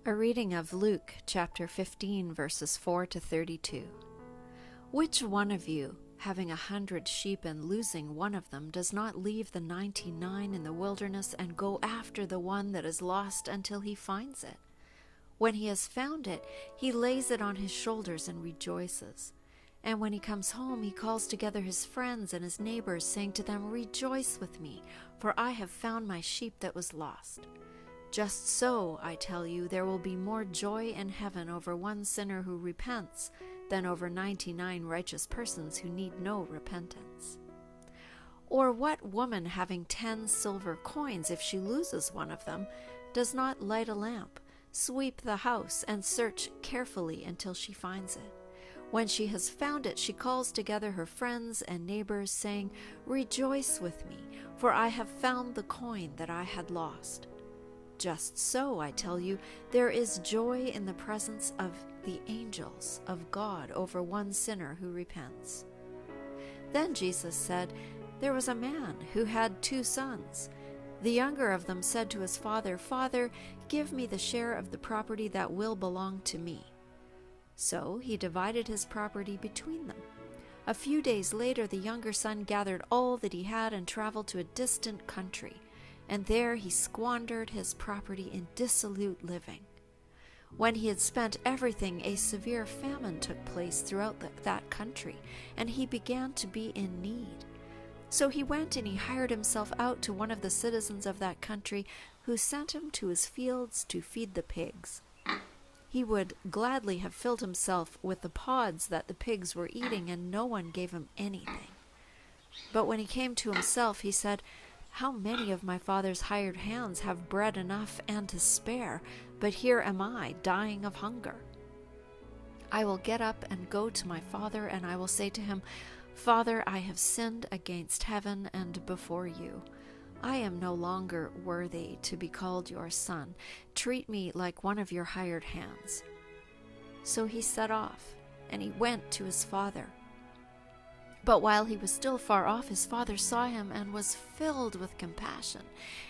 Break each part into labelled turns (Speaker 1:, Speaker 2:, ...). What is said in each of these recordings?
Speaker 1: A reading of Luke chapter 15, verses 4 to 32. Which one of you, having 100 sheep and losing one of them, does not leave the 99 in the wilderness and go after the one that is lost until he finds it? When he has found it, he lays it on his shoulders and rejoices. And when he comes home, he calls together his friends and his neighbors, saying to them, "Rejoice with me, for I have found my sheep that was lost." Just so, I tell you, there will be more joy in heaven over one sinner who repents than over 99 righteous persons who need no repentance. Or what woman, having 10 silver coins, if she loses one of them, does not light a lamp, sweep the house, and search carefully until she finds it? When she has found it, she calls together her friends and neighbors, saying, "Rejoice with me, for I have found the coin that I had lost." Just so, I tell you, there is joy in the presence of the angels of God over one sinner who repents. Then Jesus said, "There was a man who had 2 sons. The younger of them said to his father, 'Father, give me the share of the property that will belong to me.' So he divided his property between them. A few days later, the younger son gathered all that he had and traveled to a distant country. And there he squandered his property in dissolute living. When he had spent everything, a severe famine took place throughout that country, and he began to be in need. So he went and he hired himself out to one of the citizens of that country, who sent him to his fields to feed the pigs. He would gladly have filled himself with the pods that the pigs were eating, and no one gave him anything. But when he came to himself, he said, 'How many of my father's hired hands have bread enough and to spare, but here am I, dying of hunger. I will get up and go to my father, and I will say to him, Father, I have sinned against heaven and before you. I am no longer worthy to be called your son. Treat me like one of your hired hands.' So he set off, and he went to his father. But while he was still far off, his father saw him and was filled with compassion,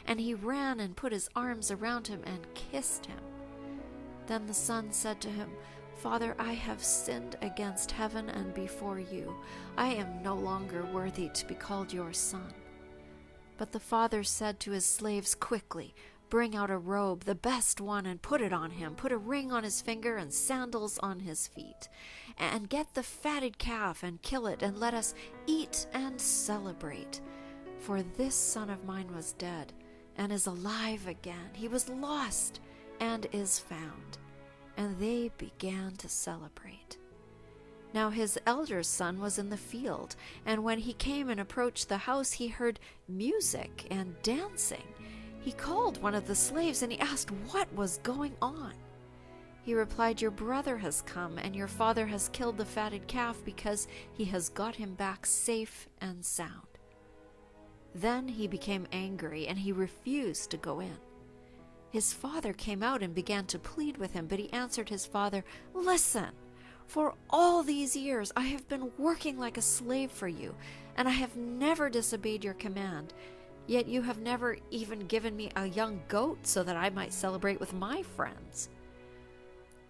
Speaker 1: and he ran and put his arms around him and kissed him. Then the son said to him, 'Father, I have sinned against heaven and before you. I am no longer worthy to be called your son.' But the father said to his slaves, 'Quickly, bring out a robe, the best one, and put it on him. Put a ring on his finger and sandals on his feet. And get the fatted calf and kill it, and let us eat and celebrate. For this son of mine was dead and is alive again. He was lost and is found.' And they began to celebrate. Now his elder son was in the field, and when he came and approached the house, he heard music and dancing. He called one of the slaves, and he asked what was going on. He replied, 'Your brother has come, and your father has killed the fatted calf because he has got him back safe and sound.' Then he became angry, and he refused to go in. His father came out and began to plead with him, but he answered his father, 'Listen, for all these years I have been working like a slave for you, and I have never disobeyed your command. Yet you have never even given me a young goat so that I might celebrate with my friends.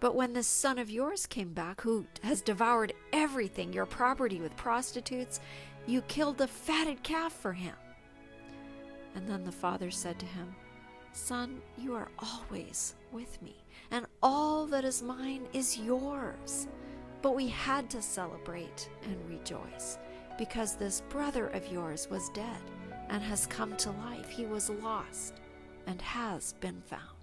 Speaker 1: But when this son of yours came back, who has devoured everything, your property, with prostitutes, you killed the fatted calf for him.' And then the father said to him, 'Son, you are always with me, and all that is mine is yours.' But we had to celebrate and rejoice, because this brother of yours was dead and has come to life. He was lost and has been found."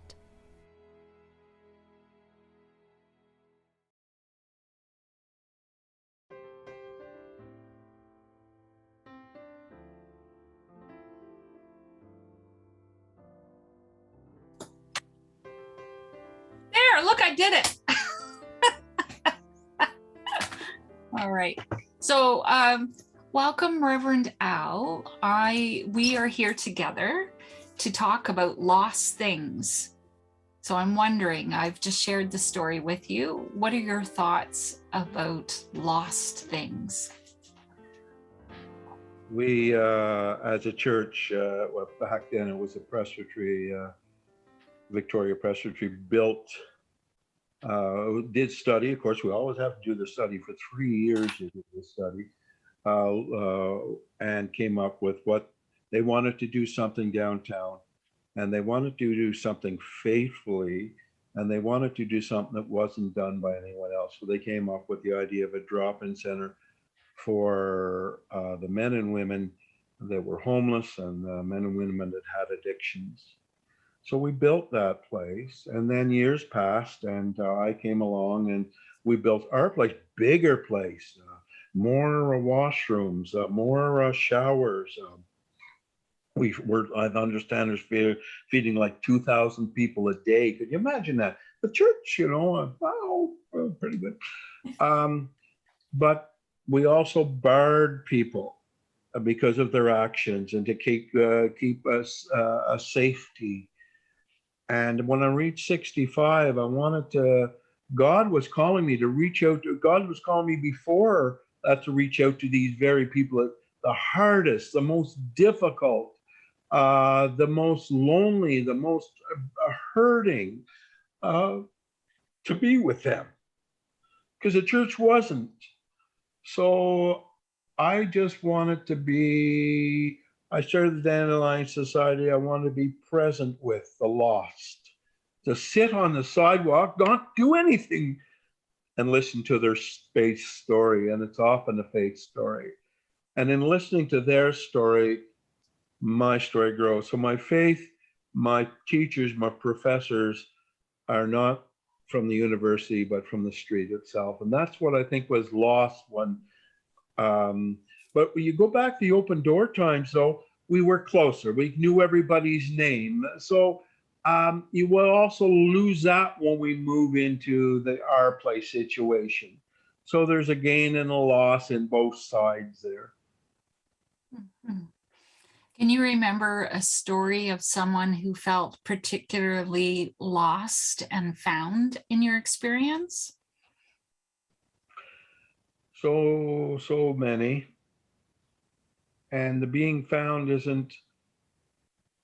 Speaker 2: There, look, I did it. All right. So, welcome, Reverend Al. We are here together to talk about lost things. So I'm wondering, I've just shared the story with you. What are your thoughts about lost things?
Speaker 3: We, as a church, well, back then it was a presbytery, Victoria Presbytery, built did study. Of course, we always have to do the study for 3 years. You do the study, and came up with what they wanted to do something downtown, and they wanted to do something faithfully, and they wanted to do something that wasn't done by anyone else. So they came up with the idea of a drop-in center for the men and women that were homeless and the men and women that had addictions. So we built that place, and then years passed, and I came along, and we built our place, bigger place, more washrooms, more showers. I understand, there's feeding like 2,000 people a day. Could you imagine that? The church, wow, pretty good. But we also barred people because of their actions and to keep us a safety. And when I reached 65, I wanted to. God was calling me to reach out to. God was calling me before that to reach out to these very people, the hardest, the most difficult, the most lonely, the most hurting, to be with them, because the church wasn't. So I just wanted to be. I started the Dandelion Society. I wanted to be present with the lost, to sit on the sidewalk, not do anything, and listen to their faith story. And it's often a faith story. And in listening to their story, my story grows. So my faith, my teachers, my professors are not from the university, but from the street itself. And that's what I think was lost when. But when you go back to the open door times, though, we were closer. We knew everybody's name. So you will also lose that when we move into our place situation. So there's a gain and a loss in both sides there.
Speaker 2: Mm-hmm. Can you remember a story of someone who felt particularly lost and found in your experience?
Speaker 3: So many. And the being found isn't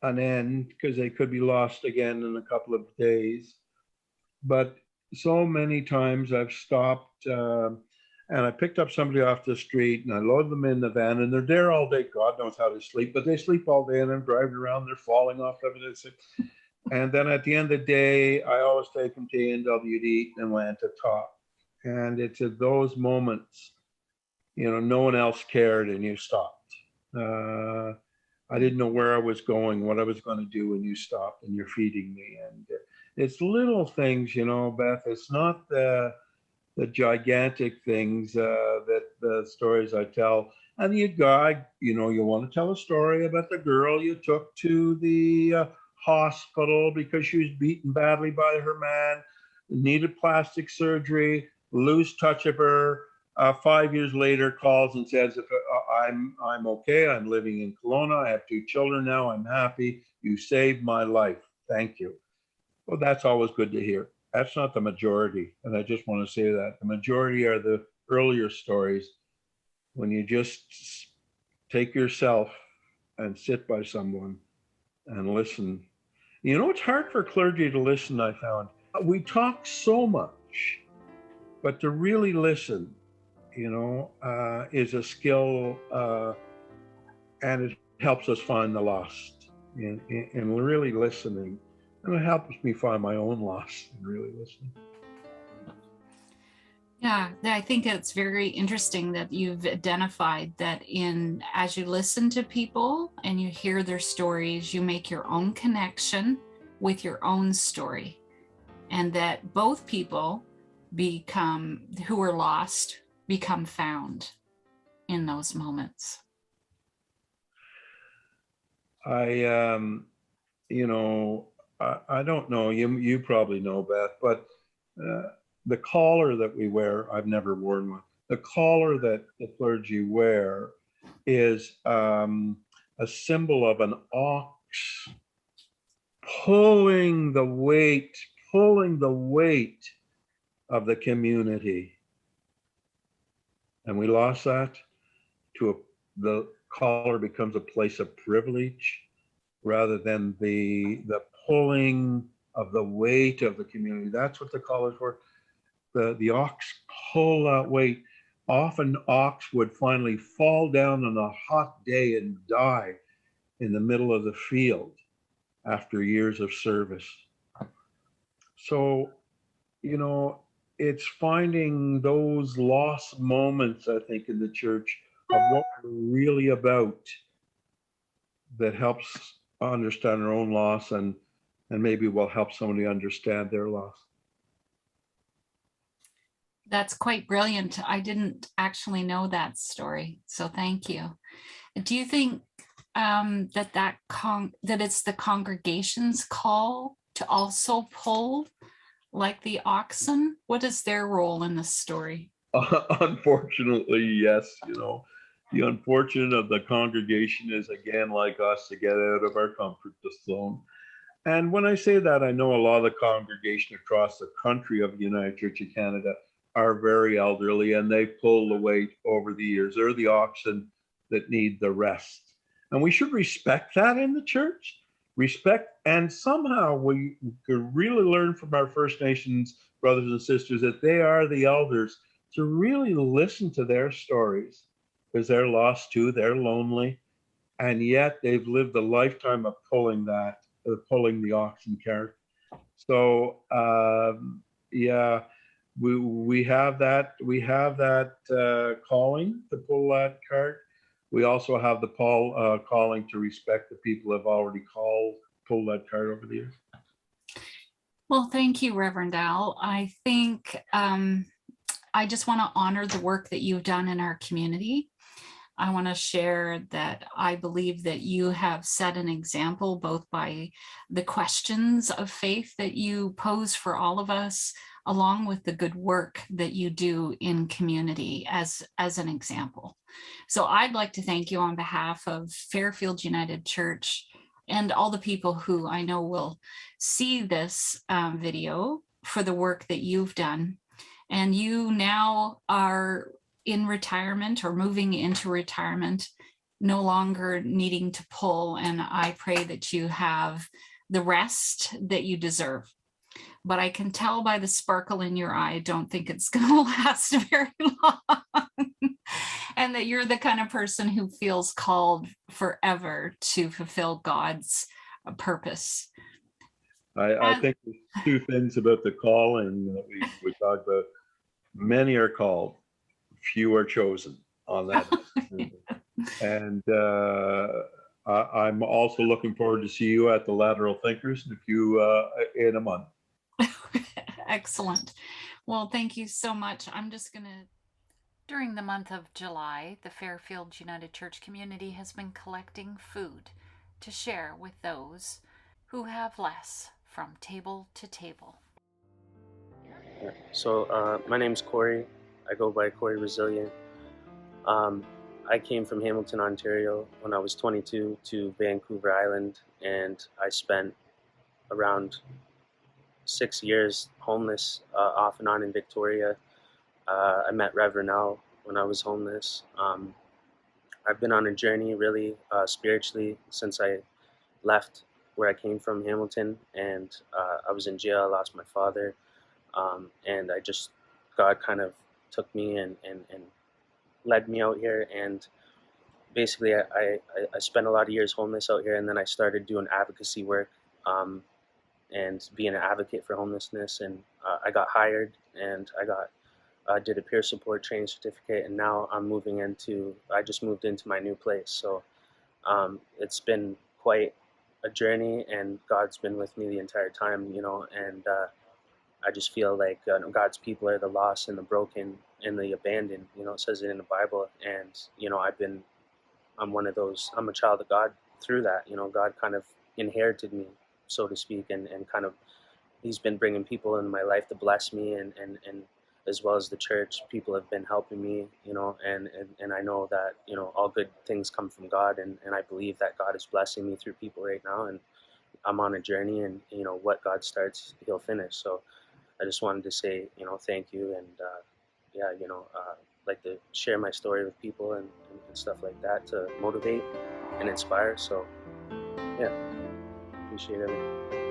Speaker 3: an end, because they could be lost again in a couple of days. But so many times I've stopped and I picked up somebody off the street and I load them in the van, and they're there all day. God knows how to sleep, but they sleep all day, and I'm driving around, they're falling off of it. And then at the end of the day, I always take them to NWD and Atlanta Top. And it's at those moments, no one else cared and you stopped. I didn't know where I was going, what I was going to do, and you stopped and you're feeding me. And it's little things, Beth. It's not the gigantic things that the stories I tell. And you guy, you want to tell a story about the girl you took to the hospital because she was beaten badly by her man, needed plastic surgery, lose touch of her. 5 years later, calls and says, "If I'm okay, I'm living in Kelowna, I have 2 children now, I'm happy. You saved my life. Thank you." Well, that's always good to hear. That's not the majority, and I just want to say that the majority are the earlier stories when you just take yourself and sit by someone and listen. It's hard for clergy to listen, I found. We talk so much, but to really listen, is a skill, and it helps us find the lost in really listening. And it helps me find my own loss in really listening.
Speaker 2: Yeah, I think it's very interesting that you've identified that as you listen to people and you hear their stories, you make your own connection with your own story, and that both people who are lost become found in those moments.
Speaker 3: I don't know, you probably know, Beth, but the collar that we wear, I've never worn one. The collar that the clergy wear is a symbol of an ox pulling the weight of the community. And we lost that the collar becomes a place of privilege rather than the pulling of the weight of the community. That's what the collar's for. the ox pull that weight. Often ox would finally fall down on a hot day and die in the middle of the field after years of service. So, you know, it's finding those lost moments, I think, in the church of what we're really about that helps understand our own loss and maybe will help somebody understand their loss.
Speaker 2: That's quite brilliant. I didn't actually know that story, so thank you. Do you think that it's the congregation's call to also pull like the oxen? What is their role in this story?
Speaker 3: Unfortunately, yes. You know, the unfortunate of the congregation is, again, like us, to get out of our comfort zone. And when I say that, I know a lot of the congregation across the country of the United Church of Canada are very elderly, and they pull the weight over the years. They're the oxen that need the rest. And we should respect that in the church. Respect, and somehow we could really learn from our First Nations brothers and sisters that they are the elders, to really listen to their stories, because they're lost too, they're lonely, and yet they've lived a lifetime of pulling the oxen cart. So yeah, we have that calling to pull that cart. We also have the calling to respect the people who have already pulled that cart over the years.
Speaker 2: Well, thank you, Reverend Al. I think I just want to honor the work that you've done in our community. I want to share that I believe that you have set an example, both by the questions of faith that you pose for all of us, along with the good work that you do in community as an example. So I'd like to thank you on behalf of Fairfield United Church and all the people who I know will see this video for the work that you've done. And you now are in retirement or moving into retirement, no longer needing to pull. And I pray that you have the rest that you deserve. But I can tell by the sparkle in your eye, I don't think it's going to last very long. And that you're the kind of person who feels called forever to fulfill God's purpose.
Speaker 3: I think there's two things about the calling that we talked about. Many are called, few are chosen on that. And I'm also looking forward to see you at the Lateral Thinkers in a month.
Speaker 2: Excellent. Well, thank you so much. I'm just going to... During the month of July, the Fairfield United Church community has been collecting food to share with those who have less, from table to table.
Speaker 4: So my name's Cory. I go by Cory Resilient. I came from Hamilton, Ontario when I was 22 to Vancouver Island, and I spent around 6 years homeless, off and on in Victoria. I met Reverend Al when I was homeless. I've been on a journey really spiritually since I left where I came from, Hamilton, and I was in jail. I lost my father, and God kind of took me and led me out here. And basically I spent a lot of years homeless out here, and then I started doing advocacy work and being an advocate for homelessness, and I got hired, and I did a peer support training certificate, and now I just moved into my new place. So it's been quite a journey, and God's been with me the entire time, and I just feel like God's people are the lost and the broken and the abandoned. It says it in the Bible, and I'm one of those. I'm a child of God through that. God kind of inherited me, so to speak, and kind of He's been bringing people in my life to bless me, and as well as the church, people have been helping me, and I know that all good things come from God, and I believe that God is blessing me through people right now, and I'm on a journey, and what God starts, He'll finish. So I just wanted to say, thank you, and like to share my story with people and stuff like that to motivate and inspire. So, yeah, appreciate everything.